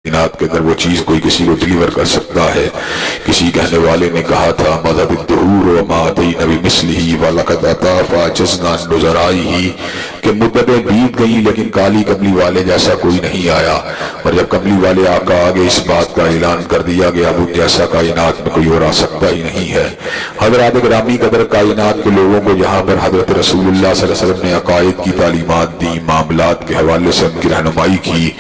کائنات کے اندر وہ چیز کوئی کسی کو ڈلیور کر سکتا ہے۔ کسی کہنے والے نے کہا تھا مذہب الدہور وما اتینا بمثلہ ولقد اتی فعجزنا عن نظرائہ، کہ مدتیں بیت گئیں لیکن کالی کملی والے جیسا کوئی نہیں آیا، اور جب کملی والے آقا آگے اس بات کا اعلان کر دیا گیا اب جیسا کائنات میں کوئی اور آ سکتا ہی نہیں ہے۔ حضرات گرامی قدر، کائنات کے لوگوں کو جہاں پر حضرت رسول اللہ صلی اللہ علیہ وسلم نے عقائد کی تعلیمات دی، معاملات کے حوالے سے ان کی رہنمائی کی،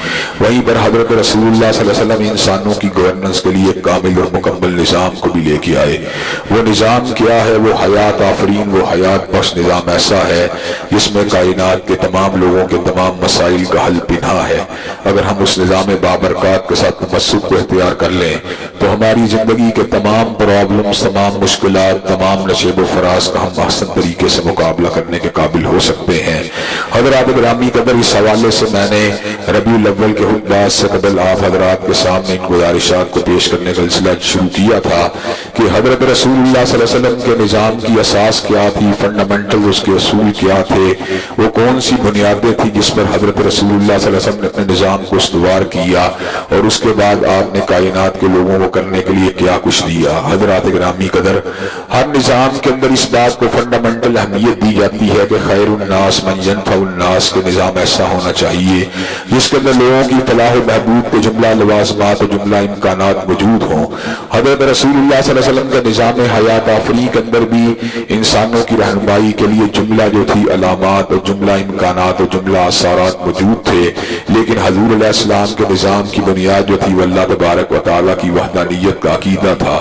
وہیں پر حضرت رسول اللہ صلی اللہ علیہ وسلم انسانوں کی گورننس کے لیے ایک کامل اور مکمل نظام کو بھی لے کے آئے۔ وہ نظام کیا ہے؟ وہ حیات آفرین، وہ حیات بخش نظام ایسا ہے جس میں کائنات کے تمام لوگوں کے تمام مسائل کا حل پنہا ہے۔ اگر ہم اس نظام بابرکات کے ساتھ تمسک کو اختیار کر لیں تو ہماری زندگی کے تمام پرابلمز، تمام مشکلات، تمام نشیب و فراز کا ہم احسن طریقے سے مقابلہ کرنے کے قابل ہو سکتے ہیں۔ حضرات گرامی قدر، اس حوالے سے میں نے ربیع الاول کے خطبات سے قبل آپ حضرات کے سامنے ان گزارشات کو پیش کرنے کا سلسلہ شروع کیا تھا کہ حضرت رسول اللہ صلی اللہ علیہ وسلم کے نظام کی اساس کیا تھی، فنڈامنٹل اس کے اصول کیا تھے، وہ کون سی بنیادیں تھی جس پر حضرت رسول اللہ صلی اللہ علیہ وسلم نے اپنے نظام کو استوار کیا، اور اس کے بعد آپ نے کائنات کے لوگوں کو کرنے کے لیے کیا کچھ دیا۔ حضرات گرامی قدر، ہر نظام کے اندر اس بات کو فنڈامنٹل اہمیت دی جاتی ہے کہ خیر الناس من ینفع الناس، کے نظام ایسا ہونا چاہیے جس کے اندر لوگوں کی فلاح و بہبود کے جملہ لوازمات اور جملہ امکانات موجود ہوں۔ حضرت رسول اللہ صلی اللہ علیہ وسلم کا نظام حیات آفری کے اندر بھی انسانوں کی رہنمائی کے لیے جملہ جو تھی علامات اور جملہ امکانات اور جملہ آثارات موجود تھے، لیکن حضور علیہ السلام کے نظام کی بنیاد جو تھی وہ اللہ تبارک و تعالیٰ کی وحدانیت کا عقیدہ تھا۔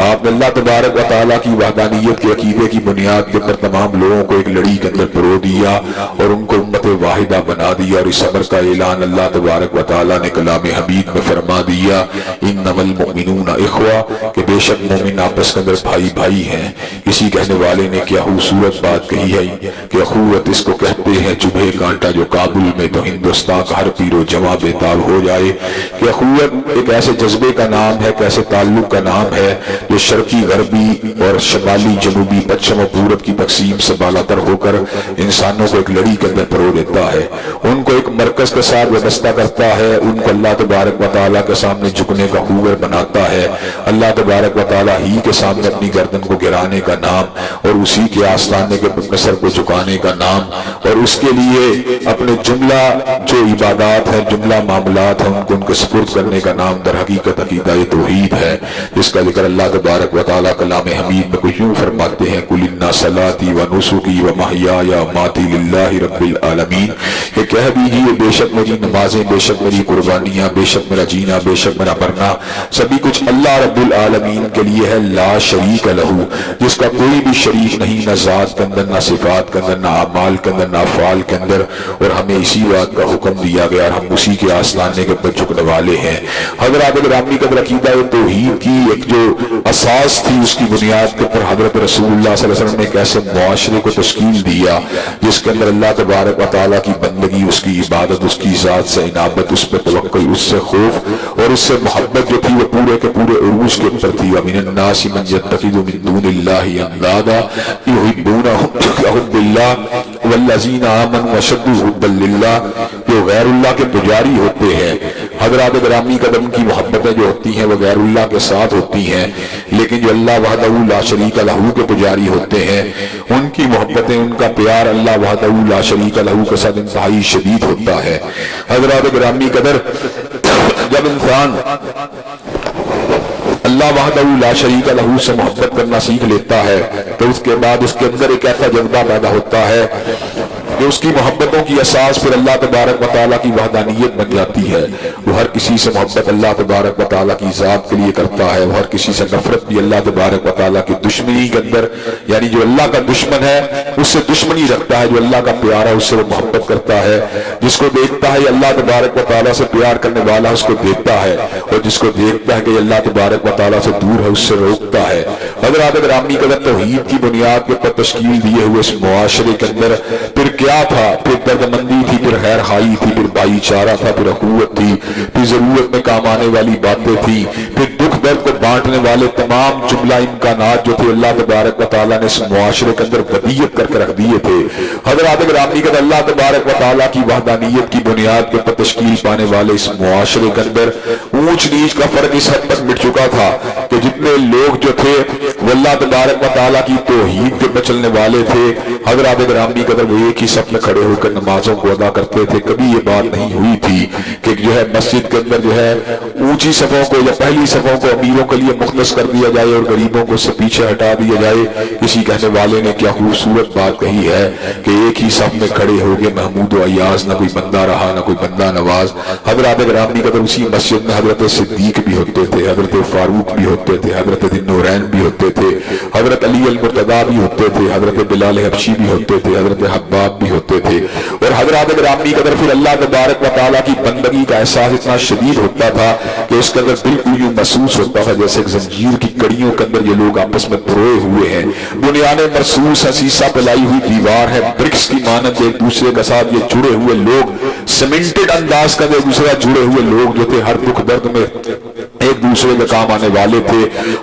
آپ نے اللہ تبارک و تعالیٰ کی وحدانیت کے عقیدے کی بنیاد کے پر تمام لوگوں کو ایک لڑی کے اندر پرو دیا اور ان کو امت واحدہ بنا دیا، اور اس امر کا اعلان اللہ تبارک و تعالیٰ نے کلام حمید میں فرما دیا انما المؤمنون اخوہ، کہ بے شک مومن آپس کے اندر بھائی بھائی ہیں۔ کسی کہنے والے نے کیا خوبصورت بات کہی ہے کہ اخوت اس کو کہتے ہیں چبھے کانٹا جو کابل میں تو ہندوستان کا ہر پیر و جواں بےتاب ہو جائے، کہ اخوت ایک ایسے جذبے کا نام ہے، ایک ایسے تعلق کا نام ہے جو شرقی غربی اور شمالی جنوبی پچھم و پورب کی تقسیم سے بالاتر ہو کر انسانوں کو ایک لڑی کے اندر پرو دیتا ہے، ان کو ایک مرکز کے ساتھ وابستہ کرتا ہے، ان کو اللہ تبارک و تعالیٰ کے سامنے جھکنے کا خوگر بناتا ہے، اللہ تبارک و تعالیٰ ہی کے سامنے اپنی گردن کو گرانے کا نام اور اسی کے آستانے کے اپنے سر کو جھکانے کا نام، اور اس کے لیے اپنے جملہ جو عبادات ہیں، جملہ معاملات ہیں، ان کو ان کے سپرد کرنے کا نام در حقیقت عقیدہ توحید ہے، جس کا ذکر اللہ تبارک و تعالیٰ کلام حمید میں کچھ یوں فرماتے ہیں قل ان صلاتی و نسکی و محیای و ماتی للہ رب العالمین، کہ کہہ دیجیے بے شک میری نمازیں، بے شک میری قربانیاں، بے شک میرا جینا، بے شک میرا مرنا، سبھی کچھ اللہ رب العالمین کے لیے ہے، لا شریک لہو، جس کا کوئی بھی شریک نہیں، نہ ذات کے اندر، نہ صفات کے اندر، نہ اعمال کے اندر، نہ افعال کے اندر، اور ہمیں اسی بات کا حکم دیا گیا اور ہم اسی کے آستانے کے اوپر جھکنے والے ہیں۔ حضرات گرامی قدر، عقیدہ توحید کی ایک جو اساس تھی اس کی بنیاد کے اوپر حضرت رسول اللہ صلی اللہ علیہ وسلم نے ایک ایسے معاشرے کو تشکیل دیا جس کے اندر اللہ تبارک و تعالیٰ کی بندگی، اس کی عبادت، اس کی ذات سے عنابت، اس پہ توکل، اس سے خوف اور اس سے محبت جو تھی وہ پورے کے پورے عروج کے اوپر تھی۔ وَمِنَ النَّاسِ مَن يَتَّخِذُ مِن دُونِ اللَّهِ أَندَادًا يُحِبُّونَهُمْ كَحُبِّ اللَّهِ وَالَّذِينَ آمَنُوا أَشَدُّ حُبًّا لِلَّهِ، جو غیر اللہ کے پجاری ہوتے ہیں۔ حضرات گرامی قدر، ان کی محبتیں جو ہوتی ہیں وہ غیر اللہ کے ساتھ ہوتی ہیں، لیکن جو اللہ وحدہ لا شریک لہ کے پجاری ہوتے ہیں ان کی محبتیں، ان کا پیار اللہ وحدہ لا شریک لہ کے ساتھ انتہائی شدید ہوتا ہے۔ حضرات گرامی قدر، جب انسان اللہ وحدہ لا شریک لہ سے محبت کرنا سیکھ لیتا ہے تو اس کے بعد اس کے اندر ایک ایسا جذبہ پیدا ہوتا ہے جو اس کی محبتوں کی اساس پھر اللہ تبارک و تعالیٰ کی وحدانیت بن جاتی ہے۔ وہ ہر کسی سے محبت اللہ تبارک و تعالیٰ کی ذات کے لیے کرتا ہے، وہ ہر کسی سے نفرت بھی اللہ تبارک و تعالیٰ کی دشمنی کے اندر، یعنی جو اللہ کا دشمن ہے اس سے دشمنی رکھتا ہے، جو اللہ کا پیارا ہے اس سے وہ محبت کرتا ہے، جس کو دیکھتا ہے اللہ تبارک و تعالیٰ سے پیار کرنے والا اس کو دیکھتا ہے، اور جس کو دیکھتا ہے کہ اللہ تبارک و تعالیٰ سے دور ہے اس سے روکتا ہے۔ حضرات گرامی قدر، توحید کی بنیاد کے پر تشکیل دیے ہوئے اس معاشرے کے اندر پھر کیا تھا؟ پھر درد مندی تھی، پھر خیر خائی تھی، پھر بھائی چارہ تھا، پھر اخوت تھی، پھر ضرورت میں کام آنے والی باتیں تھی، پھر دکھ درد کو بانٹنے والے تمام جملہ امکانات جو تھے اللہ تبارک و تعالیٰ نے اس معاشرے کے اندر ودیت کر کے رکھ دیے تھے. حضرات گرامی کے اللہ تبارک و تعالیٰ کی وحدانیت کی بنیاد کے پر تشکیل پانے والے اس معاشرے کے اندر اونچ نیچ کا فرق اس حد تک مٹ چکا تھا کہ جتنے لوگ جو تھے وہ اللہ تبارک و تعالیٰ کی توحید کے چلنے والے تھے. حضرات گرامی کے اندر وہ ایک ہی صف میں کھڑے ہو کر نمازوں کو ادا کرتے تھے. کبھی یہ بات نہیں ہوئی تھی کہ جو ہے مسجد کے اندر جو ہے اونچی صفوں کو یا پہلی صفوں کو امیروں کے لیے مختص کر دیا جائے اور غریبوں کو سے پیچھے ہٹا دیا جائے. کسی کہنے والے نے کیا خوبصورت بات کہی ہے کہ ایک ہی صف میں کھڑے ہو گئے محمود و ایاز، نہ کوئی بندہ رہا نہ کوئی بندہ نواز. حضرات گرامی کے اندر اسی مسجد میں حضرت صدیق بھی ہوتے تھے، حضرت فاروق بھی ہوتے تھے، حضرت ذوالنورین بھی ہوتے تھے، حضرت علی المرتضیٰ بھی ہوتے تھے، حضرت بلال حبشی بھی ہوتے تھے، حضرت حباب بھی ہوتے تھے. اور حضرات گرامی کے اندر پھر اللہ تبارک و تعالیٰ کی بندگی کا احساس اتنا شدید ہوتا تھا کہ اس کے اندر بالکل یوں محسوس ہوتا تھا جیسے ایک زنجیر کی کڑیوں کے اندر یہ لوگ آپس میں پروئے ہوئے ہیں. بنیادیں مرصوص ہے، سیسا پلائی ہوئی دیوار ہے، برکس کی مانند ایک دوسرے کے ساتھ یہ جڑے ہوئے لوگ، سیمنٹڈ انداز کا ایک دوسرے جڑے ہوئے لوگ جو تھے ہر دکھ درد میں ایک دوسرے کے کام آنے والے تھے،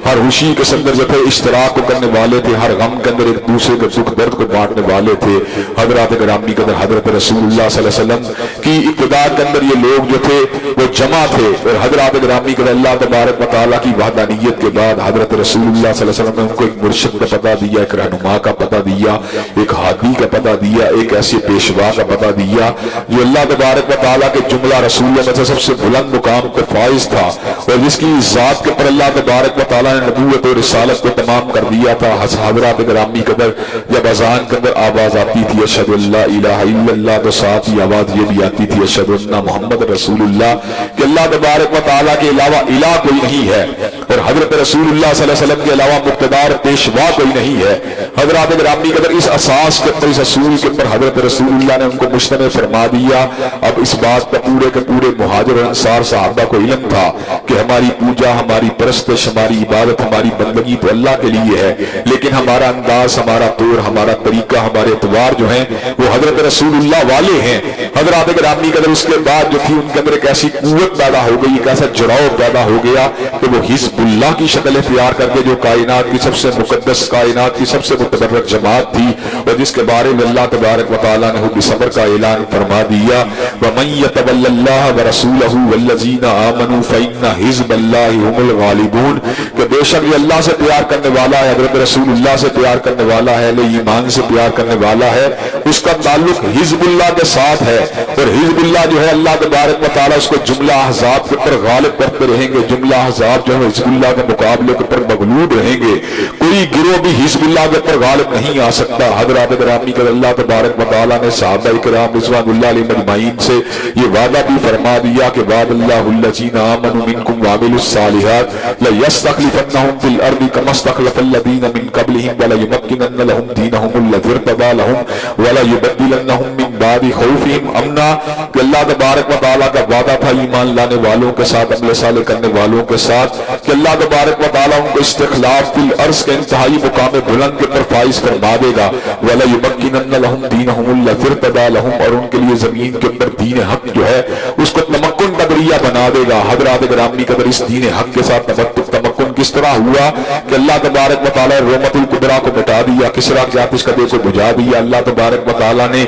ہر خوشی کے اندر جو تھے اشتراک کو کرنے والے تھے، ہر غم کے اندر ایک دوسرے کے دکھ درد کو بانٹنے والے تھے. حضرات گرامی کے اندر حضرت رسول اللہ صلی اللہ علیہ وسلم کی ابتدا کے اندر یہ لوگ جو تھے وہ جمع تھے. اور حضرات گرامی کے اندر اللہ تبارک و تعالیٰ کی وحدانیت کے بعد حضرت رسول اللہ صلی اللہ علیہ وسلم نے ان کو ایک مرشد کا پتہ دیا، ایک رہنما کا پتہ دیا، ایک ہادی کا پتہ دیا، ایک ایسے پیشوا کا پتہ دیا جو اللہ تبارک و تعالیٰ کے جملہ رسول میں سے سب سے بلند مقام پہ فائز تھا اور جس کی ذات کے پر اللہ تبارک و تعالیٰ نے نبوت اور رسالت کو تمام کر دیا تھا. حضرات گرامی کے اندر جب اذان کے اندر آواز آتی تھی اشہد ان لا الہ الا اللہ، تو ساتھ ہی آواز یہ بھی آتی تھی اشہد ان محمد رسول اللہ، کہ اللہ تبارک و تعالیٰ کے علاوہ الہ کوئی نہیں ہے اور حضرت رسول اللہ صلی اللہ علیہ وسلم کے علاوہ مقتدار پیشوا کوئی نہیں ہے. حضرات گرامی کے اندر اس اساس کے اوپر، اس اصول کے اوپر حضرت رسول اللہ نے ان کو مجتمع فرما دیا. اب اس بات کا پورے کے پورے مہاجر اور انصار صحابہ کو علم تھا کہ ہماری پوجا، ہماری پرستش، ہماری عبادت، ہماری بندگی تو اللہ کے لیے ہے، لیکن ہمارا انداز، ہمارا طور، ہمارا طریقہ، ہمارے اعتبار جو ہیں وہ حضرت رسول اللہ والے ہیں. حضرات گرامی کے اندر اس کے بعد جو تھی ان کے اندر ایک ایسی قوت پیدا ہو گئی، ایک ایسا جڑاؤ پیدا ہو گیا کہ وہ حزب اللہ کی شکل اختیار کر کے جو کائنات کی سب سے مقدس، کائنات کی سب سے متبرک جماعت تھی اور جس کے بارے میں اللہ تبارک و تعالیٰ نے حب صبر کا اعلان فرما دیا، وَمَن يَتَوَلَّ اللَّهَ وَرَسُولَهُ وَالَّذِينَ آمَنُوا فَإِنَّ حِزْبَ اللَّهِ هُمُ الْغَالِبُونَ، کہ بے شک یہ اللہ سے پیار کرنے والا ہے، حضرت رسول اللہ سے پیار کرنے والا ہے، ایمان سے پیار کرنے والا ہے، اس کا تعلق حزب اللہ کے ساتھ ہے. اور حزب اللہ جو ہے اللہ تبارک و تعالیٰ اس کو جملہ احزاب کے اوپر غالب کرتے رہیں گے. جملہ احزاب جو ہے حزب اللہ کے مقابلے کے اوپر مغلوب رہیں گے. کوئی گروہ بھی حزب اللہ کے اوپر غالب نہیں آ سکتا. حضرات گرامی کے اللہ تبارک و تعالیٰ نے صحابہ کرام رضوان اللہ علیہم اجمعین سے یہ وعدہ بھی فرما دیا کہ وعد اللہ الذین آمنوا منکم وعملوا الصالحات لیستخلفنہم فی الارض کما استخلف الذین من قبلہم وليمکنن لہم دینہم الذی ارتضی لہم وليبدلنہم من بعد خوفہم امنا، کہ اللہ تبارک و تعالیٰ کا وعدہ تھا ایمان لانے والوں کے ساتھ، عمل صالح کرنے والوں کے ساتھ، کہ اللہ تبارک و تعالیٰ ان کو استخلاف فی الارض کے انتہائی مقام بلند کے پر فائز فرما دے گا. وَلَيُمَكِّنَنَّ لَهُمْ دِينَهُمُ الَّذِي ارْتَضَىٰ لَهُمْ، اور ان کے لیے زمین کے اندر دین حق جو ہے اس کو تمکن کا ذریعہ بنا دے گا. حضرات گرامی قدر اس دین حق کے ساتھ تمکن کس طرح ہوا کہ اللہ تبارک و تعالیٰ رومت القبرا کو مٹا دیا، کسرا کے آتش کدے کو بجھا دیا. اللہ تبارک و تعالیٰ نے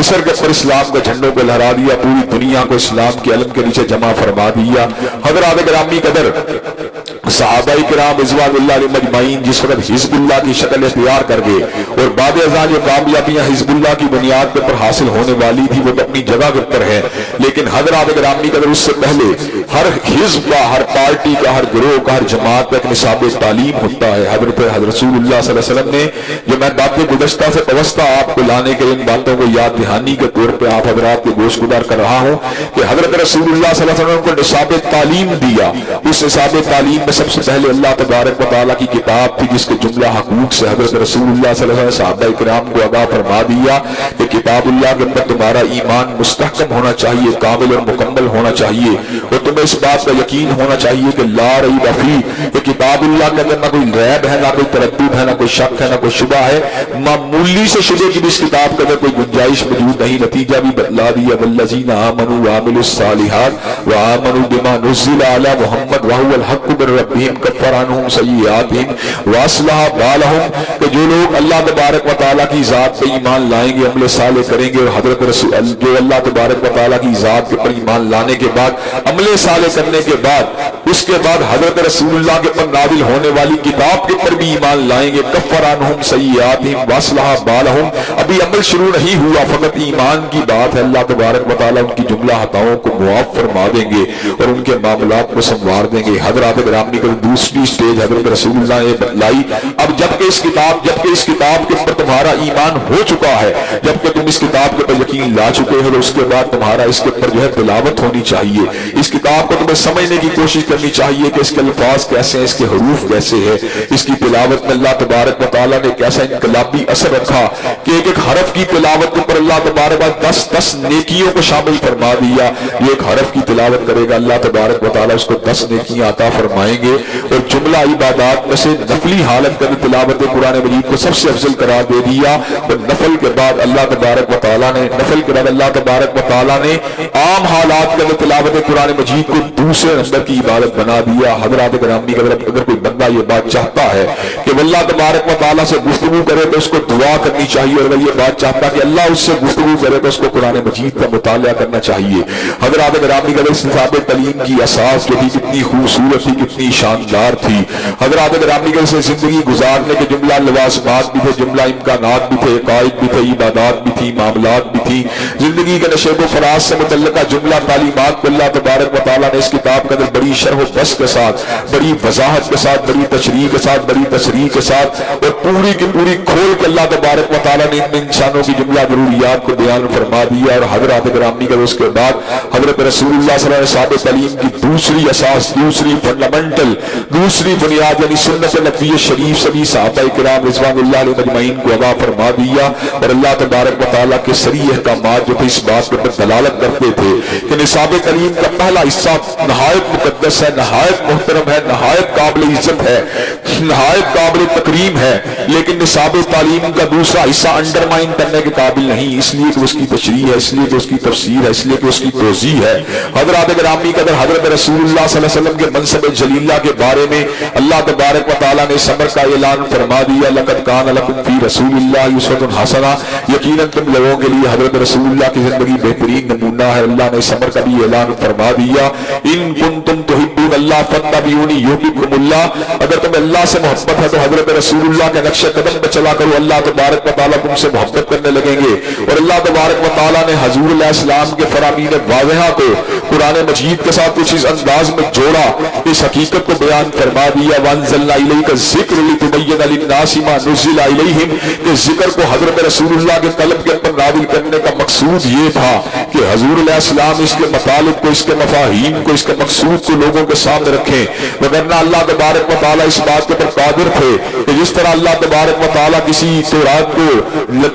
مصر کے پر اسلام کے جھنڈوں کو لہرا دیا، پوری دنیا کو اسلام کے علم کے نیچے جمع فرما دیا. حضرات گرامی قدر صحابہ کرام رضوان اللہ علیہم اجمعین جس وقت حزب اللہ کی شکل اختیار کر گئے اور بعد ازاں جو کامیابیاں حزب اللہ کی بنیاد پر حاصل ہونے والی تھی وہ تو اپنی جگہ کے اوپر ہے، لیکن حضرات گرامی قدر اس سے پہلے ہر حزب کا، ہر پارٹی کا، ہر گروہ کا، ہر جماعت کا ایک نصاب تعلیم ہوتا ہے. حضرت رسول اللہ صلی اللہ علیہ وسلم نے جو میں باتیں گزشتہ سے توسطہ آپ کو لانے کے ان باتوں کو یاد دہانی کے طور پہ آپ حضرات کے گوش گزار کر رہا ہوں کہ حضرت رسول اللہ صلی اللہ علیہ وسلم کو نصاب تعلیم دیا. اس نصاب تعلیم میں سب سے پہلے اللہ تبارک و تعالیٰ کی کتاب تھی جس کے جملہ حقوق سے حضرت رسول اللہ صلی اللہ علیہ وسلم صحابہ کرام کو آگاہ فرما دیا کہ کتاب اللہ کے اندر تمہارا ایمان مستحکم ہونا چاہیے، کامل اور مکمل ہونا چاہیے، اور تمہیں اس بات کا یقین ہونا چاہیے کہ لا ریب فیہ، کہ کتاب اللہ کے اندر نہ کوئی ریب ہے، نہ کوئی تردد ہے، نہ کوئی شک ہے، نہ کوئی شبہ ہے. معمولی سے شبہ کی بھی اس کتاب کے اندر کوئی گنجائش موجود نہیں. نتیجہ بھی بتلا دیا، والذین آمنوا وعملوا الصالحات وآمنوا بما نزل علی محمد وهو الحق من ربہم کفر عنہم سیئاتہم واصلح بالہم، کہ جو لوگ اللہ تبارک و تعالیٰ کی ذات پر ایمان لائیں گے، عمل صالح کریں گے، اور حضرت رسول جو اللہ تبارک و تعالیٰ کی ذات پر ایمان لانے کے بعد عمل صالح کرنے کے بعد اس کے بعد حضرت رسول اللہ کے پر نازل ہونے والی کتاب کے پر بھی ایمان لائیں گے، کفر عنہم سیئاتہم واصلح بالہم، ابھی عمل شروع نہیں ہوا، فقط ایمان کی بات ہے، اللہ تبارک و تعالیٰ ان کی جملہ خطاؤں کو معاف فرما دیں گے اور ان کے معاملات کو سنوار دیں گے۔ حضرات گرامی کا دوسری سٹیج حضرت رسول اللہ نے بتلائی، اب جبکہ اس کتاب کے اوپر تمہارا ایمان ہو چکا ہے، جبکہ تم اس کتاب کے اوپر یقین لا چکے ہو، اس کے بعد تمہارا اس کے اوپر جو ہے تلاوت ہونی چاہیے، اس کتاب کو تمہیں سمجھنے کی کوشش کرنی چاہیے کہ اس کے الفاظ کیسے ہیں، اس کے حروف کیسے ہیں، اس کی تلاوت میں اللہ تبارک و تعالیٰ نے کیسا انقلابی اثر رکھا کہ ایک حرف کی تلاوت کے اوپر اللہ تبارک و 10 نیکیوں کو شامل فرما دیا۔ یہ ایک حرف کی تلاوت کرے گا، اللہ تبارک و تعالیٰ اس کو 10 نیکیاں عطا فرمائیں گے، اور جملہ عبادات میں سے نفلی حالت کا تلاوت قرآن مجید کو سب سے افضل قرار دے دیا، اور نفل کے بعد اللہ تبارک و تعالیٰ نے عام حالات کا تلاوت قرآن مجید کو دوسرے نمبر کی عبادت بنا دیا۔ حضرات گرامی اگر کوئی بندہ یہ بات چاہتا ہے کہ وہ اللہ تبارک و تعالیٰ سے گفتگو کرے تو اس کو دعا کرنی چاہیے، اور اگر یہ بات چاہتا ہے کہ اللہ اس سے گفتگو کرے تو اس کو قرآن مجید کا مطالعہ کرنا چاہیے۔ حضرات گرامی اگر اس نصاب تعلیم کی اساس جو تھی کتنی خوبصورت تھی، کتنی شاندار تھی، حضرات گرامی اگر سے زندگی گزارنے کے جملہ لوازمات بھی تھے، جملہ امکانات بھی تھے، عقائد بھی تھے، عبادات بھی تھی، معاملات بھی تھی، زندگی کے نشیب و فراز سے متعلقہ جملہ تعلیمات کو اللہ تبارک و تعالیٰ نے اس کتاب کے اندر بڑی شرح و بسط کے ساتھ، بڑی وضاحت کے ساتھ، بڑی تشریح کے ساتھ، بڑی تصریح کے ساتھ اور پوری کی پوری کھول کے اللہ تبارک و تعالیٰ نے ان انسانوں کی جملہ ضروریات کو بیان فرما دیا۔ اور حضرات گرامی کا اس کے بعد حضرت رسول اللہ صلی اللہ علیہ وسلم تعلیم کی دوسری اساس، دوسری فنڈامنٹل، دوسری بنیاد یعنی سنت نبوی شریف سبھی صحابہ کرام رضوان اللہ علیہ مجمعین کو عطا فرما دیا، اور اللہ تبارک و تعالیٰ کے صریح احکامات جو تھے اس بات پر دلالت کرتے تھے کہ نصاب تعلیم کا پہلا حصہ نہایت مقدس ہے، نہایت محترم ہے، نہایت قابل عزت ہے، نہایت قابل تکریم ہے، لیکن نصاب تعلیم کا دوسرا حصہ انڈرمائن کرنے کے قابل نہیں، اس لیے کہ اس کی تشریح ہے، اس لیے کہ اس کی تفسیر ہے، اس لیے کہ اس کی توضیح ہے۔ حضرات گرامی قدر حضرت رسول اللہ صلی اللہ علیہ وسلم کے منصب جلیلہ کے بارے میں اللہ تبارک و تعالیٰ نے صبر کا اعلان فرما دیا، لقد کان لکم فی رسول اللہ اسوۃ حسنہ، یقیناً تم لوگوں کے لیے حضرت رسول اللہ کی زندگی بہترین نمونہ ہے۔ اللہ نے صبر کا بھی اعلان فرما دیا، ان کنتم تحبون اللہ فاتبعونی یحببکم اللہ، اگر تم اللہ سے محبت ہے تو حضرت رسول اللہ کے نقش قدم پہ چلا کرو، اللہ تبارک و تعالیٰ تم سے محبت کرنے لگیں گے۔ اور اللہ تبارک و تعالیٰ نے حضور علیہ السلام کے فرامین واضحہ کو قرآن مجید کے ساتھ کچھ اس انداز میں جوڑا، اس حقیقت کو بیان فرما دیا، وانزلنا الیک الذکر لتبین للناس ما نزل الیہم، کہ ذکر کو حضرت رسول اللہ کے قلب کے اوپر نازل کرنے کا مقصود یہ تھا کہ حضور علیہ السلام اس کے مطالب کو، اس کے مفاہیم کو، اس کے مقصود کو لوگوں کے سامنے رکھیں، وگرنہ اللہ تبارک و تعالیٰ اس بات کے اوپر قادر تھے کہ جس طرح اللہ تبارک و تعالیٰ کسی تورات کو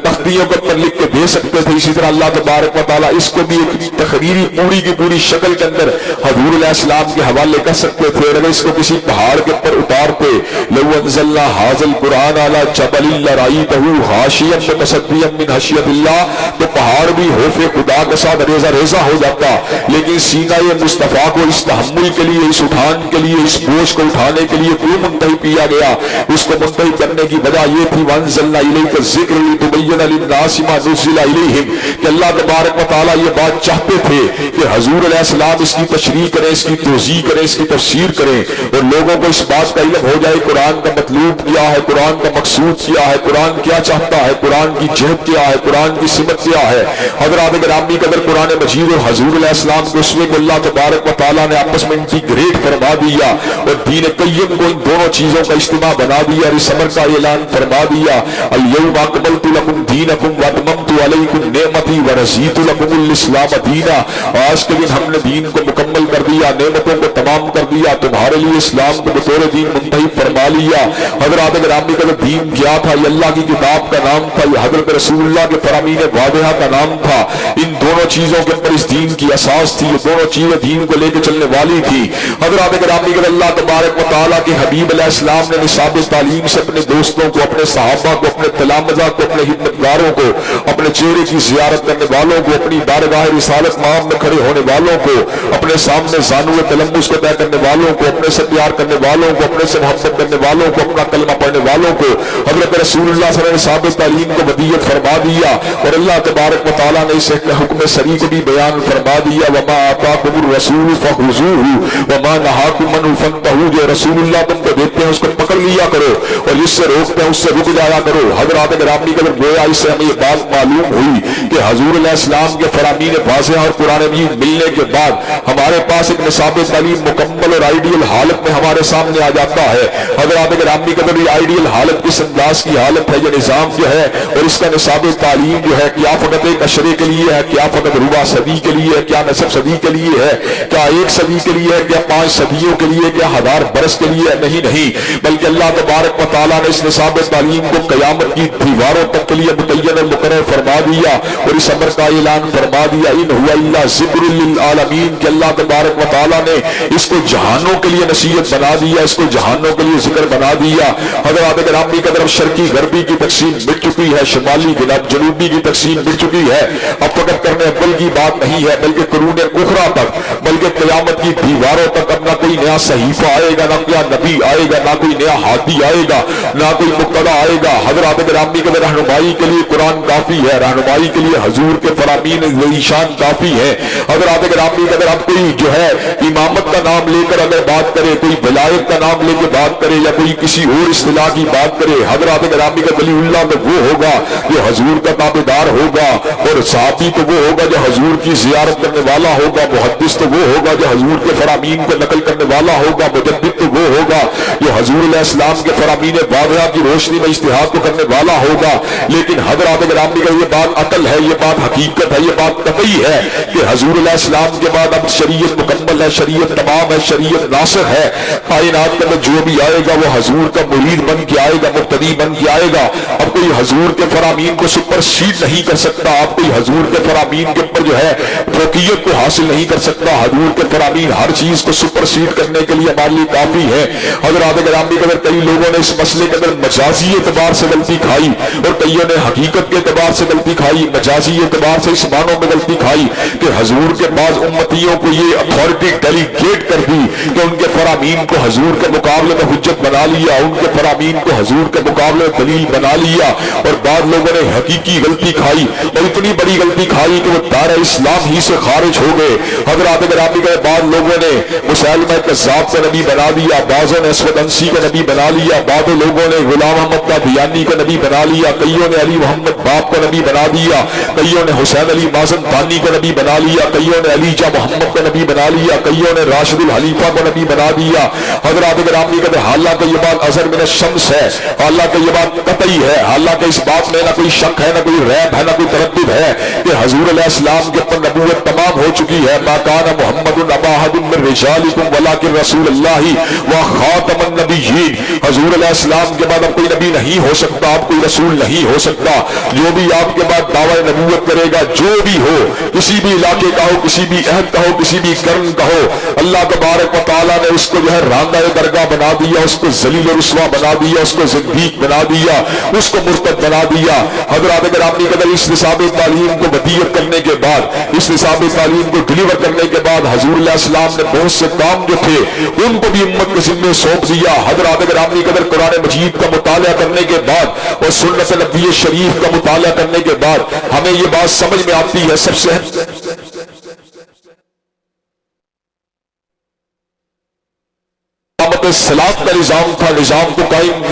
تختیوں کے اوپر لکھ کے دے سکتے تھے، اسی طرح اللہ تبارک و تعالیٰ اس کو بھی ایک تقریری پوری کی پوری شکل کے اندر حضور علیہ السلام کے حوالے کر سکتے تھے، اور اگر اس کو کسی پہاڑ کے اوپر اتارتے، لو انزلنا ھذا القرآن علی جبل لرأیتہ خاشعا متصدعا من خشیۃ اللہ، تو پہاڑ بھی خوف خدا کے ساتھ ریزہ ریزہ ہو جاتا، لیکن سینہ مصطفیٰ کو اس تحمل کے لیے، اس اٹھان کے لیے، اس بوجھ کو اٹھانے کے لیے کیوں منتخب کیا گیا؟ اس کو منتخب کرنے کی وجہ یہ تھی، وانزلنا الیک الذکر لتبین للناس ما نزل الیہم، کہ اللہ تبارک و تعالیٰ یہ بات چاہتے تھے کہ حضور علیہ السلام اس کی تشریح کریں، اس کی توضیح کریں، اس کی تفسیر کریں، اور لوگوں کو اس بات کا علم ہو جائے قرآن کا مطلوب کیا ہے، قرآن کا مقصود کیا ہے، قرآن کیا چاہتا ہے، قرآن کی جہت کیا ہے، قرآن کی سمت کیا ہے۔ حضرات گرامی قدر قرآن مجید اور حضور علیہ السلام کو اس میں اللہ تبارک و تعالیٰ نے آپس میں انٹیگریٹ فرما دیا، اور دین قیم کو ان دونوں چیزوں کا اجتماع بنا دیا، اور اس صبر کا اعلان فرما دیا، الیوم اکملت لکم دینکم واتممت علیکم نعمتی ورضیت لکم الاسلام دینا، آج کے دن ہم نے دین کو مکمل کر دیا، نعمتوں کو تمام کر دیا، تمہارے لیے اسلام کو بطور دین منتخب فرما لیا۔ حضرات گرامی کا دین کیا تھا؟ یہ اللہ کی کتاب کا نام تھا، یہ حضرت رسول اللہ کے فرامین واضحہ کا نام تھا، ان دونوں چیزوں کے اوپر اس دین کی اساس تھی، یہ دونوں چیزیں دین کو لے کے چلنے والی تھی۔ حضرات گرامی کا اللہ تبارک و تعالیٰ کے حبیب علیہ السلام نے نصاب تعلیم سے اپنے دوستوں کو، اپنے صحابہ کو، اپنے تلامذہ کو، اپنے خدمتگاروں کو، اپنے چہرے کی زیارت کرنے والوں کو، اپنی بارگاہ رسالت مام میں کھڑے ہونے والوں کو، اپنے سامنے زانو تلمس کو طے کرنے والوں کو، اپنے اپنے سے پیار کرنے والوں کو، اپنے سے محبت کرنے والوں کو، اپنا کلمہ پڑھنے والوں کو حضرت رسول اللہ صلی اللہ علیہ وسلم نے ثابت تعلیم کو ودیت فرما دیا، اور اللہ تبارک و تعالیٰ نے اسے حکم شریع کو بھی بیان فرما دیا، وما آتاکم الرسول فخذوہ وما نہاکم عنہ فانتہوا، جو رسول اللہ تم کو دیتے ہیں اس کو پکڑ لیا کرو، اور جس سے روکتے ہیں اس سے رک جایا کرو۔ حضرات گرامی کا گویا اس سے ہمیں یہ بات معلوم ہوئی کہ حضور علیہ السلام کے فرامین واضح اور قرآن مجید ملنے کے بعد ہمارے پاس ایک نصاب تعلیم مکمل اور آئیڈیل حالت میں ہمارے سامنے آ جاتا ہے۔ حضرات گرامی کا یہ آئیڈیل حالت کس انداز کی حالت ہے، یہ نظام جو ہے اور اس کا نصاب تعلیم جو ہے، کیا فقط ایک اشرے کے لیے ہے، کیا فقط ربع صدی کے لیے ہے، کیا نصف صدی کے لیے ہے، کیا ایک صدی کے لیے ہے، کیا 5 صدیوں کے لیے، کیا 1000 برس کے لیے ہے؟ نہیں، بلکہ اللہ تبارک و تعالیٰ نے اس نصاب تعلیم کو قیامت کی دیواروں تک کے لیے متعین اور مقرر فرما دیا، اور اس امر کا اعلان فرما دیا، ان هو الا ذکر للعالمین، کہ اللہ تبارک و تعالیٰ نے اس کو جہانوں کے لیے نصیحت بنا دیا، اس کو جہانوں کے لیے ذکر بنا دیا۔ حضرات گرامی کی طرف شرقی غربی کی تقسیم مٹ چکی ہے، شمالی جنوبی کی تقسیم مٹ چکی ہے۔ اب فقط کرنے اول کی بات نہیں ہے، بلکہ قرون اخرى تک، بلکہ قیامت کی دیواروں تک اب نہ کوئی نیا صحیفہ آئے گا، نہ کوئی نبی آئے گا، نہ کوئی نیا ہادی آئے گا، نہ کوئی مقتدا آئے گا۔ حضرات گرامی کے رہنمائی کے لیے قرآن کافی ہے، رہنمائی کے لیے حضور کے فرامین ذیشان کافی ہے۔ حضرات گرامی اگر اب کوئی جو ہے امامت کا نام لے کر اگر بات کرے، کوئی ولایت کا نام لے کے بات کرے، یا کوئی کسی اور اصطلاح کی بات کرے، حضرات گرامی کا ولی اللہ تو وہ ہوگا جو حضور کا تابعدار ہوگا، اور صحابی تو وہ ہوگا جو حضور کی زیارت کرنے والا ہوگا، محدث تو وہ ہوگا جو حضور کے فرامین کو نقل کرنے والا ہوگا، مجدد تو وہ ہوگا جو حضور علیہ السلام کے فرامین واضحہ کی روشنی میں اجتہاد کو کرنے والا ہوگا۔ لیکن حضرات گرامی کا یہ بات عقل ہے، یہ بات حقیقت ہے، یہ بات قطعی ہے کہ حضور علیہ السلام کے بعد اب شریعت مکمل ہے، شریعت تمام ہے، شریعت ناصر ہے۔ کائنات میں جو بھی آئے گا وہ حضور کا مرید بن کے آئے گا، مقتدی بن کے آئے گا۔ اب کوئی حضور کے فرامین کو سپر سیڈ نہیں کر سکتا، اب کوئی حضور کے فرامین کے اوپر جو ہے فوقیت کو حاصل نہیں کر سکتا۔ حضور کے فرامین ہر چیز کو سپر سیڈ کرنے کے لیے ہمارے لیے کافی ہے۔ حضرات گرامی کے اندر کئی لوگوں نے اس مسئلے کے اندر مجازی اعتبار سے غلطی کھائی، اور کئیوں نے حقیقت کے اعتبار سے غلطی کھائی، مجازی اعتبار سے اس معنوں میں غلطی کھائی کہ حضور کے بعض امتیوں کو یہ اتھارٹی ڈیلیگیٹ کر دی کہ ان کے فرامین کو حضور کے مقابلے میں حجت بنا لیا، ان کے فرامین کو حضور کے مقابلے میں دلیل بنا لیا۔ اور بعض لوگوں نے حقیقی غلطی کھائی، اور اتنی بڑی غلطی کھائی کہ وہ دار اسلام ہی سے خارج ہو گئے۔ حضرات گرامی کے بعض لوگوں نے مسلمہ کذاب کا نبی بنا دیا، بعضوں نے اسود انسی کا نبی بنا لیا، بعض لوگوں نے غلام احمد قادیانی کا نبی بنا لیا، کئیوں نے علی محمد باپ کا نبی بنا دیا، کئیوں نے حسین علی مازن ثانی کا نبی بنا لیا، کئیوں نے علی جا محمد کا نبی بنا لیا، کئیوں نے راشد الحلیفہ کا نبی بنا دیا۔ حضرات گرامی کہتے ہیں حالانکہ یہ بات ازہر من الشمس ہے، حالانکہ یہ بات قطعی ہے، حالانکہ اس بات میں نہ کوئی شک ہے، نہ کوئی ریب ہے، نہ کوئی تردد ہے کہ حضور علیہ السلام کے اوپر نبوت تمام ہو چکی ہے۔ ما کان محمد ابا احد من رجالکم ولکن رسول اللہ و خاتم النبیین، حضور علیہ السلام کے بعد اب کوئی نبی نہیں ہو سکتا، اب کوئی رسول نہیں ہو سکتا۔ جو بھی آپ کے بعد دعوی نبوت کرے گا، جو بھی ہو، کسی بھی علاقے کا ہو، کسی بھی عہد کا ہو، کسی بھی قرن کا ہو، اللہ تبارک و تعالیٰ نے اس کو جو ہے راندہ درگاہ بنا دیا، اس کو ذلیل و رسوا بنا دیا، اس کو زندیق بنا دیا، اس کو مرتد بنا دیا۔ حضرات گرامی قدر اس نصاب تعلیم کو ودیت کرنے کے بعد، اس نصاب تعلیم کو ڈلیور کرنے کے بعد حضور علیہ السلام نے بہت سے کام جو تھے ان کو بھی امت کے ذمے سونپ دیا۔ حضرات گرامی قدر قرآن مجید کا مطالعہ کرنے کے بعد اور سنت نبوی شریف کا مطالعہ کرنے کے بعد ہمیں یہ بات سمجھ میں آتی ہے، سب سے صلاۃ کا نظام تھا، نظام کو قائم،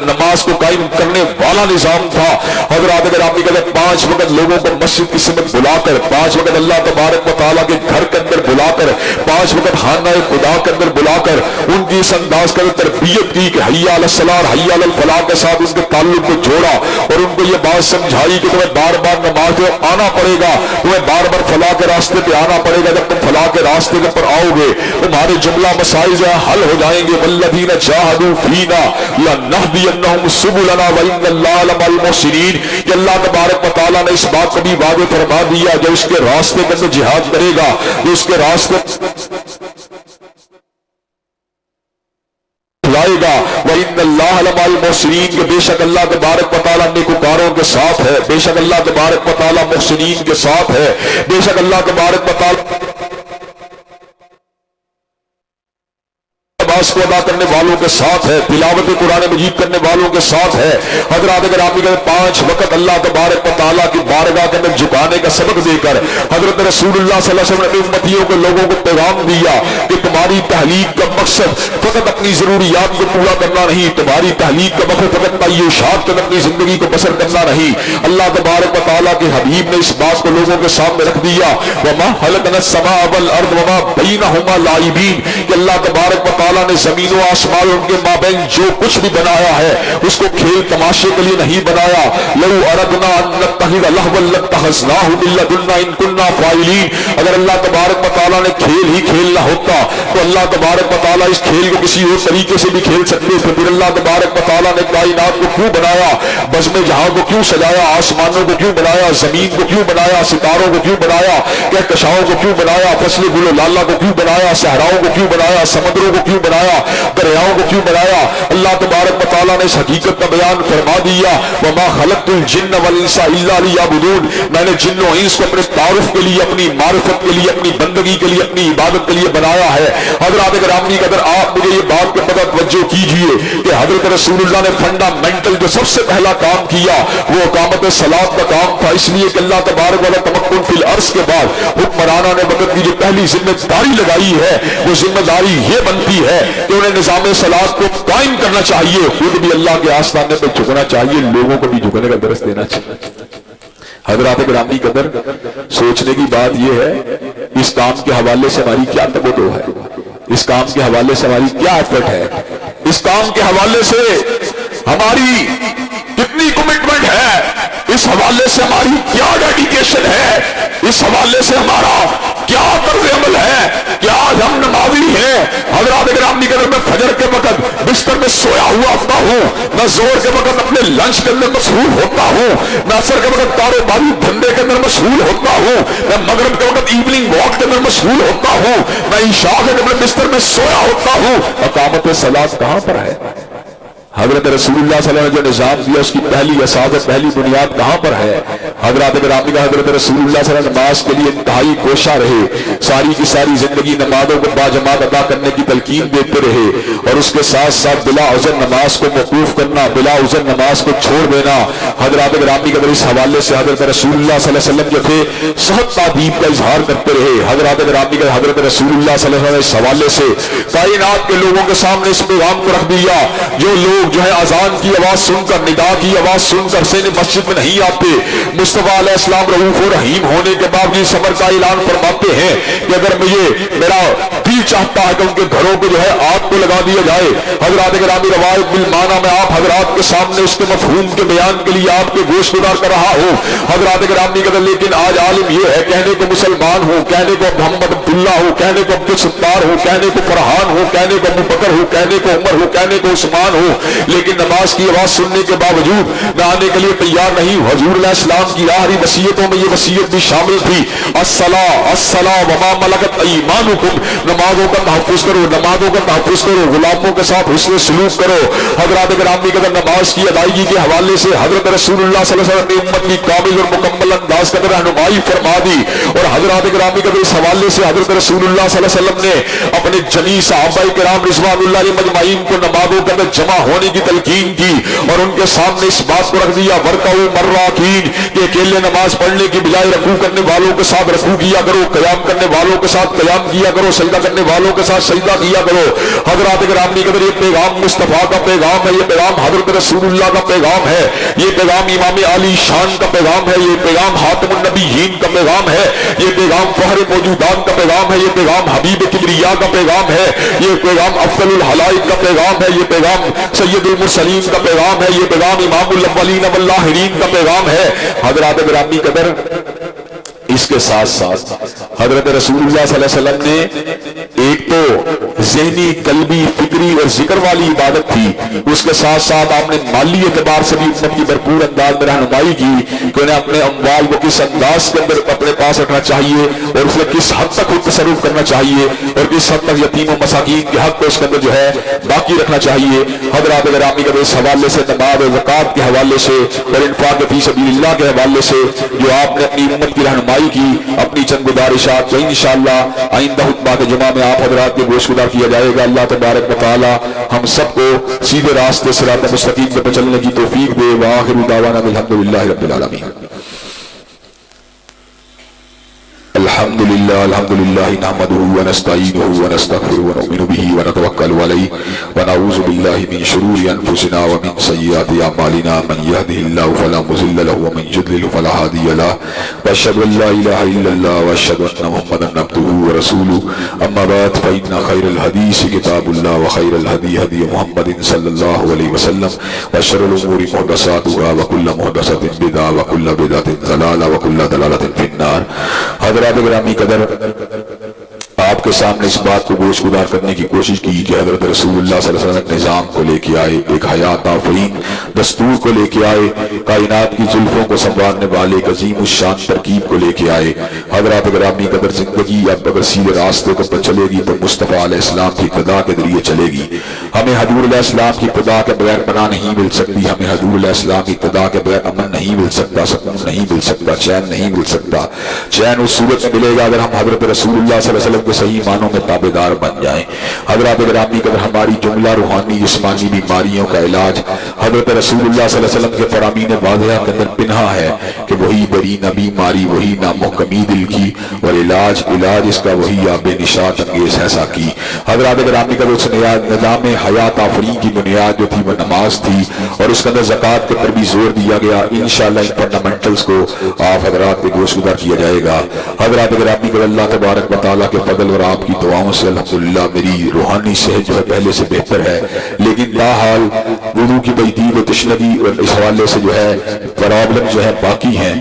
نماز کو قائم کرنے والا نظام تھا۔ حضرات گرامی کہتے ہیں 5 وقت لوگوں کو مسجد کی سمت بلا کر، 5 وقت اللہ تبارک و تعالیٰ کے گھر کے اندر بلا کر، 5 وقت خانہ خدا کے اندر بلا کر ان کی اس انداز کر تربیت کی کہ حی علی الصلاۃ حی علی الفلاح کے ساتھ ان کے تعلق کو جوڑا، اور ان کو یہ بات سمجھائی کہ تمہیں بار بار نماز میں آنا پڑے گا، تمہیں بار بار فلاح کے راستے پہ آنا پڑے گا۔ جب تم فلاح کے راستے پر آؤ گے تمہارے جملہ مسائل جو ہے حل ہو جائیں گے۔ والذین جاہدوا فینا لنہدینہم سبلنا وان اللہ لمع المحسنین، کہ اللہ تبارک و تعالیٰ نے اس بات کو بھی واضح فرما دیا جو اس کے راستے کے اندر جہاد کرے گا، جو اس کے راستے لائے گا، وَإِنَّ اللَّهَ لَمَعَ الْمُحْسِنِينَ، کہ بے شک اللہ تبارک و تعالیٰ نیکوکاروں کے ساتھ ہے، بے شک اللہ تبارک و تعالیٰ محسنین کے ساتھ ہے، بے شک اللہ تبارک و تعالیٰ نماز کو ادا کرنے والوں کے ساتھ ہے، تلاوت قرآن مجید کرنے والوں کے ساتھ ہے۔ حضرات گرامی کے 5 وقت اللہ تبارک و تعالیٰ کی بارگاہ کے اندر جھکانے کا سبق دے کر حضرت رسول اللہ صلی اللہ علیہ وسلم نے امتیوں کو لوگوں کو پیغام دیا کہ تمہاری تحلیق کا مقصد فقط اپنی ضروریات کو پورا کرنا نہیں، تمہاری تحلیق کا مقصد فقط تعیشات کر اپنی زندگی کو بسر کرنا نہیں۔ اللہ تبارک و تعالیٰ کے حبیب نے اس بات کو لوگوں کے سامنے رکھ دیا، وما خلقنا السماء والارض وما بینہما لاعبین، کہ اللہ تبارک و تعالیٰ نے زمین و آسمان اور ان کے مابین جو کچھ بھی بنایا ہے اس کو کھیل تماشے کے لیے نہیں بنایا۔ لو اردنا ان نتخذ لہوا لاتخذناہ من لدنا ان کنا فاعلین، اگر اللہ تبارک و تعالیٰ نے کھیل ہی کھیلنا ہوتا تو اللہ تبارک و تعالیٰ اس کھیل کو کسی اور طریقے سے بھی کھیل سکتے تھے۔ پھر اللہ تبارک و تعالیٰ نے کائنات کو کیوں بنایا، بزم جہاں کو کیوں سجایا، آسمانوں کو کیوں بنایا، زمین کو کیوں بنایا، ستاروں کو کیوں بنایا، کہکشاؤں کو کیوں بنایا، فصل گل و لالا کو کیوں بنایا، صحراؤں کو کیوں بنایا، سمندروں کو کیوں بنایا، دریاؤں کو کیوں بنایا۔ اللہ تبارک و تعالیٰ نے اس حقیقت کا بیان فرما دیا، وما خلقت الجن والانس الا لیعبدون، میں نے جن و انس کو اپنے تعارف کے لیے، اپنی معرفت کے لیے، اپنی بندگی کے لیے، اپنی عبادت کے لیے بنایا ہے۔ حضرات گرامی قدر آپ مجھے یہ بات پہ پتہ توجہ کیجئے کہ حضرت رسول اللہ نے فنڈامنٹل جو سب سے پہلا کام کیا وہ اقامت صلاۃ کا کام تھا، اس لیے کہ اللہ تبارک و تعالیٰ تمکن فی الارض کے بعد حکمرانہ نے وقت کی جو پہلی ذمہ داری لگائی ہے وہ ذمہ داری یہ بنتی ہے کہ انہیں نظام صلاۃ کو قائم کرنا چاہیے، خود بھی اللہ کے آستانے پہ جھکنا چاہیے، لوگوں کو بھی جھکنے کا درس دینا چاہیے۔ حضرات گرامی قدر سوچنے کی بات یہ ہے اس کام کے حوالے سے ہماری کیا توجہ ہے، اس کام کے حوالے سے ہماری کیا ایفرٹ ہے، اس کام کے حوالے سے ہماری کتنی کمٹمنٹ ہے، اس حوالے سے ہماری کیا ڈیڈیکیشن ہے، اس حوالے سے ہمارا کیا طرز عمل ہے، کیا ہم نمازی ہیں۔ حضرات گرامی قدر میں فجر کے وقت بستر میں سویا ہوا ہوتا ہوں، میں زور کے وقت اپنے لنچ کے اندر مشغول ہوتا ہوں، میں عصر کے وقت کاروباری دھندے کے اندر مشغول ہوتا ہوں، میں مغرب کے وقت ایوننگ واک کے اندر مشغول ہوتا ہوں، میں عشاء کے اپنے بستر میں سویا ہوتا ہوں۔ اقامت صلاۃ کہاں پر ہے؟ حضرت رسول اللہ صلی اللہ علیہ وسلم نے جو نظام دیا اس کی پہلی اساس، پہلی بنیاد کہاں پر ہے؟ حضرات گرامی کا حضرت رسول اللہ صلی اللہ علیہ وسلم نماز کے لیے انتہائی کوشاں رہے، ساری کی ساری زندگی نمازوں کو باجماعت ادا کرنے کی تلقین دیتے رہے، اور اس کے ساتھ ساتھ بلا عذر نماز کو موقوف کرنا، بلا عذر نماز کو چھوڑ دینا۔ حضرات گرامی کا اس حوالے سے حضرت رسول اللہ صلی اللہ علیہ وسلم جو تھے سخت تعدیب کا اظہار کرتے رہے۔ حضرات گرامی کا حضرت رسول اللہ صلی اللہ علیہ وسلم نے اس حوالے سے کائنات کے لوگوں کے سامنے اس پیغام کو رکھ دیا، جو لوگ جو ہے اذان کی آواز سن کر، ندا کی آواز سن کر سے مسجد میں نہیں آتے، مصطفیٰ علیہ السلام رؤوف و رحیم ہونے کے باوجود صبر کا اعلان فرماتے ہیں کہ اگر میرا دل چاہتا ہے کہ ان کے گھروں کو جو ہے آگ کو لگا دیا جائے۔ حضرات گرامی روایت بالمعنی میں آپ حضرات کے سامنے اس کے مفہوم کے بیان کے لیے آپ کے گوش گزار کر رہا ہوں۔ حضرات گرامی قدر لیکن آج عالم یہ ہے، کہنے کو مسلمان ہوں، کہنے کو محمد عبداللہ ہوں، کہنے کو عبدالستار ہوں، کہنے کو فرحان ہوں، کہنے کو ابو بکر ہوں، کہنے کو عمر ہوں، کہنے کو عثمان ہوں، لیکن نماز کی آواز سننے کے باوجود نہ آنے کے لیے تیار نہیں۔ حضور علیہ السلام کی آخری وصیتوں میں یہ وصیت بھی شامل تھی، الصلاۃ وما ملکت ایمانکم، نمازوں کا تحفظ کرو، نمازوں کا تحفظ کرو، غلاموں کے ساتھ حسن سلوک کرو۔ حضرات گرامی قدر نماز کی ادائیگی کے حوالے سے حضرت رسول اللہ صلی اللہ علیہ وسلم نے امت کی کامل اور مکمل انداز کا رہنمائی فرما دی، اور حضرات گرامی قدر اس حوالے سے حضرت رسول اللہ صلی اللہ علیہ وسلم نے اپنے جمی صحابہ کرام رضوان اللہ علیہ مجمعین کو نمازوں کے اندر جمع ہونے کی تلقین کی، اور ان کے سامنے اس بات کو رکھ دیا ورکعوا مراکین کہ اکیلے نماز پڑھنے کی بجائے رکوع کرنے والوں کے ساتھ رکوع کیا کرو، قیام کرنے والوں کے ساتھ قیام کیا کرو، سجدہ کرنے والوں کے ساتھ سجدہ کیا کرو۔ حضرات گرامی قدر یہ پیغام مصطفیٰ کا پیغام ہے، یہ پیغام حضرت رسول اللہ کا پیغام ہے، یہ پیغام امام علی شان کا پیغام ہے، یہ پیغام خاتم النبیین کا پیغام ہے، یہ پیغام فخر موجودات کا پیغام ہے، یہ پیغام حبیب کبریا کا پیغام ہے، یہ پیغام افضل الحلائق کا پیغام ہے، یہ پیغام سید المرسلین کا پیغام ہے، یہ پیغام امام الاولین والآخرین کا پیغام ہے۔ حضرات گرامی قدر اس کے ساتھ ساتھ حضرت رسول اللہ صلی اللہ علیہ وسلم نے ایک تو ذہنی، قلبی، فکری اور ذکر والی عبادت تھی، اس کے ساتھ ساتھ آپ نے مالی اعتبار سے بھی امت کی بھرپور انداز میں رہنمائی کی کہ انہیں اپنے اموال کو کس انداز کے اندر اپنے پاس رکھنا چاہیے اور اس میں کس حد تک خود تصرف کرنا چاہیے اور کس حد تک یتیم و مساکین کے حق کو اس کے اندر جو ہے باقی رکھنا چاہیے۔ حضرات گرامی قدر اس حوالے سے نماز و زکوٰۃ کے حوالے سے اور انفاق فی سبیل اللہ کے حوالے سے جو آپ نے اپنی امت کی رہنمائی کی، اپنی چند گزارشات جو انشاءاللہ آئندہ خطبہ کے جمعہ میں آپ حضرات کے گوش گزار کیا جائے گا۔ اللہ تبارک و تعالی ہم سب کو سیدھے راستے صراط مستقیم پر چلنے کی توفیق دے۔ وآخر دعوانا الحمدللہ رب العالمین۔ الحمد لله نحمده ونستعينه ونستغفره ونؤمن به ونتوكل عليه ونعوذ بالله من شرور انفسنا ومن سيئات اعمالنا من يهده الله فلا مضل له ومن يضلل فلا هادي له واشهد ان لا اله الا الله واشهد ان محمدا عبده ورسوله اما بعد فان خير الحديث كتاب الله وخير الهدي هدي محمد صلى الله عليه وسلم وشر الامور محدثاتها وكل محدثة بدعة وكل بدعة ضلالة وكل ضلالة في النار۔ حضرات گرامی قدر، آپ کے سامنے اس بات کو گوش گزار کرنے کی کوشش کی کہ حضرت رسول اللہ صلی اللہ علیہ وسلم نظام کو لے کے آئے، ایک حیات آفرین دستور کو لے کے آئے، کائنات کی زلفوں کو سنوارنے والے ایک عظیم الشان ترکیب کو لے کے آئے۔ حضرات گرامی قدر، زندگی اب اگر سیدھے راستے پر چلے گی تو مصطفیٰ علیہ السلام کی ابتدا کے ذریعے چلے گی۔ ہمیں حضور علیہ السلام کی ابتدا کے بغیر پناہ نہیں مل سکتی، ہمیں حضور علیہ السلام کی ابتدا کے بغیر امن نہیں مل سکتا، سکون نہیں مل سکتا، چین نہیں مل سکتا۔ چین اس صورت میں ملے گا اگر ہم حضرت رسول اللہ صلی اللہ علیہ وسلم کے صحیح معنوں میں تابعدار بن جائیں۔ حضرات گرامی قدر، ہماری جملہ روحانی جسمانی بیماریوں کا علاج حضرت رسول اللہ صلی اللہ علیہ وسلم کے فرامین واضحہ کے اندر پنہا ہے کہ وہی درینہ بیماری، وہی نامحکمی دل کی، اور علاج اس کا وہی آب نشاط انگیز ہے ساکی۔ حضرات گرامی قدر، اس نظام حیات آفرین کی بنیاد جو تھی وہ نماز تھی، اور اس کے اندر زکوٰۃ کے پر بھی زور دیا گیا۔ انشاءاللہ ان فنڈامنٹلز کو آپ حضرات پہ گوش گزار کیا جائے گا۔ حضرات گرامی قدر، اللہ تبارک و تعالیٰ کے فضل اور آپ کی دعاؤں سے الحمدللہ میری روحانی صحت جو ہے پہلے سے بہتر ہے، لیکن تاحال وضو کی تجدید و تشنگی اور اس حوالے سے جو ہے پرابلم جو ہے باقی ہیں۔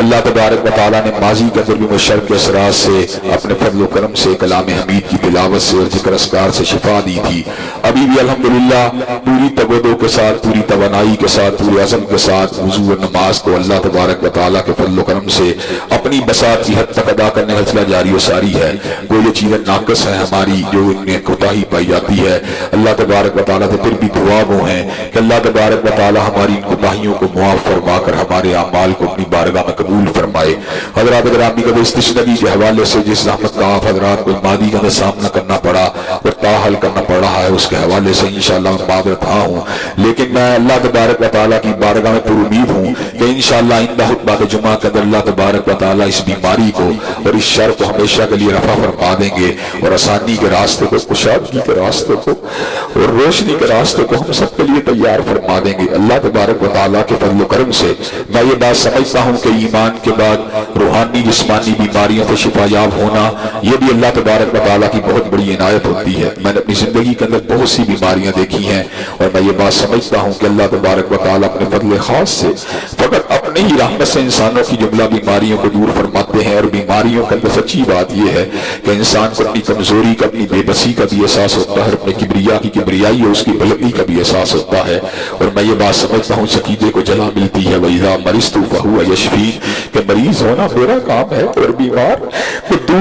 اللہ تبارک و تعالیٰ نے ماضی کے اندر بھی مشرق کے اثرات سے اپنے فضل و کرم سے کلام حمید کی تلاوت سے اور ذکر اذکار سے شفا دی تھی۔ ابھی بھی الحمدللہ پوری تگودو کے ساتھ، پوری توانائی کے ساتھ، پورے عزم کے ساتھ وضو اور نماز کو اللہ تبارک و تعالیٰ کے فضل و کرم سے اپنی بساط کی حد تک ادا کرنے کا سلسلہ جاری و ساری ہے۔ کوئی یہ چیزیں ناقص ہیں ہماری جو ان میں کوتاہی پائی جاتی ہے، اللہ تبارک و تعالیٰ سے پھر بھی دعا وہ ہیں کہ اللہ تبارک و تعالیٰ ہماری ان کوتاہیوں کو معاف فرما کر ہمارے اعمال کو اپنی بارگاہ میں قبول فرمائے۔ حضرات گرامی قدر، اس تشنگی کے حوالے سے جس زحمت کا آپ حضرات کو ماضی کا سامنا کرنا پڑا اور تاحال کرنا پڑ رہا ہے، اس کے حوالے سے انشاءاللہ میں معذرت خواہ ہوں، لیکن میں اللہ تبارک و تعالیٰ کی بارگاہ میں پر امید ہوں کہ انشاءاللہ آئندہ خطبہ جمعہ کے اندر اللہ تبارک و تعالیٰ اس بیماری کو اور اس شر کو ہمیشہ کے لیے رفع فرما دیں گے، اور آسانی کے راستے کو، کشادگی کے راستے کو اور روشنی کے راستے کو ہم سب کے لیے تیار فرما دیں گے۔ اللہ تبارک و تعالیٰ کے فضل و کرم سے میں یہ بات سمجھتا ہوں کہ ایمان کے بعد روحانی جسمانی بیماریوں سے شفا یاب ہونا یہ بھی اللہ تبارک و تعالیٰ کی بہت بڑی عنایت ہوتی ہے۔ میں نے اپنی زندگی کے اندر بہت سی بیماریاں دیکھی ہیں، اور میں یہ بات سمجھتا ہوں کہ اللہ تبارک و تعالیٰ اپنے فضل خاص سے فقط اپنی ہی رحمت سے انسانوں کی جملہ بیماریوں کو دور فرماتے ہیں۔ اور بیماریوں کے اندر سچی بات یہ ہے کہ انسان کو اپنی کمزوری کا، اپنی بے بسی کا بھی احساس ہوتا ہے، اپنے کبریا کی کبریائی اور اس کی بلندی کا بھی احساس ہوتا ہے۔ اور میں یہ بات سمجھتا ہوں عقیدے کو جلا ملتی ہے، وَإِذَا مَرِضْتُ فَهُوَ يَشْفِينِ، کہ مریض ہونا میرا کام ہے، اور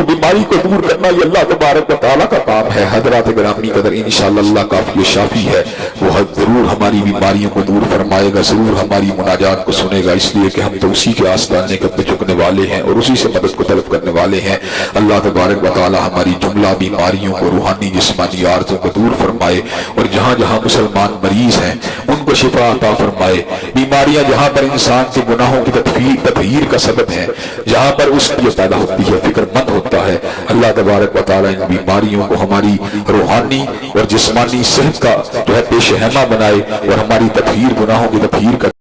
بیماری کو دور کرنا یہ اللہ تبارک و تعالیٰ کا کام ہے۔ حضرات گرامی قدر، انشاءاللہ اللہ کافی شافی ہے، وہ ضرور ہماری بیماریوں کو دور فرمائے گا، ضرور ہماری مناجات کو سنے گا، اس لیے کہ ہم تو اسی کے آستانے کے جھکنے والے ہیں اور اسی سے مدد کو طلب کرنے والے ہیں۔ اللہ تبارک و تعالیٰ ہماری جملہ بیماریوں کو، روحانی جسمانی عارضوں کو دور فرمائے، اور جہاں جہاں مسلمان مریض ہیں ان کو شفا عطا فرمائے۔ بیماریاں جہاں پر انسان کے گناہوں کی تطہیر کا سبب ہے، جہاں پر اس کی پیدا ہوتی ہے، فکر مند ہوتا ہے، اللہ تبارک و تعالیٰ ان بیماریوں کو ہماری روحانی اور جسمانی صحت کا جو ہے پیش خیمہ بنائے، اور ہماری تطہیر، گناہوں کی تطہیر کا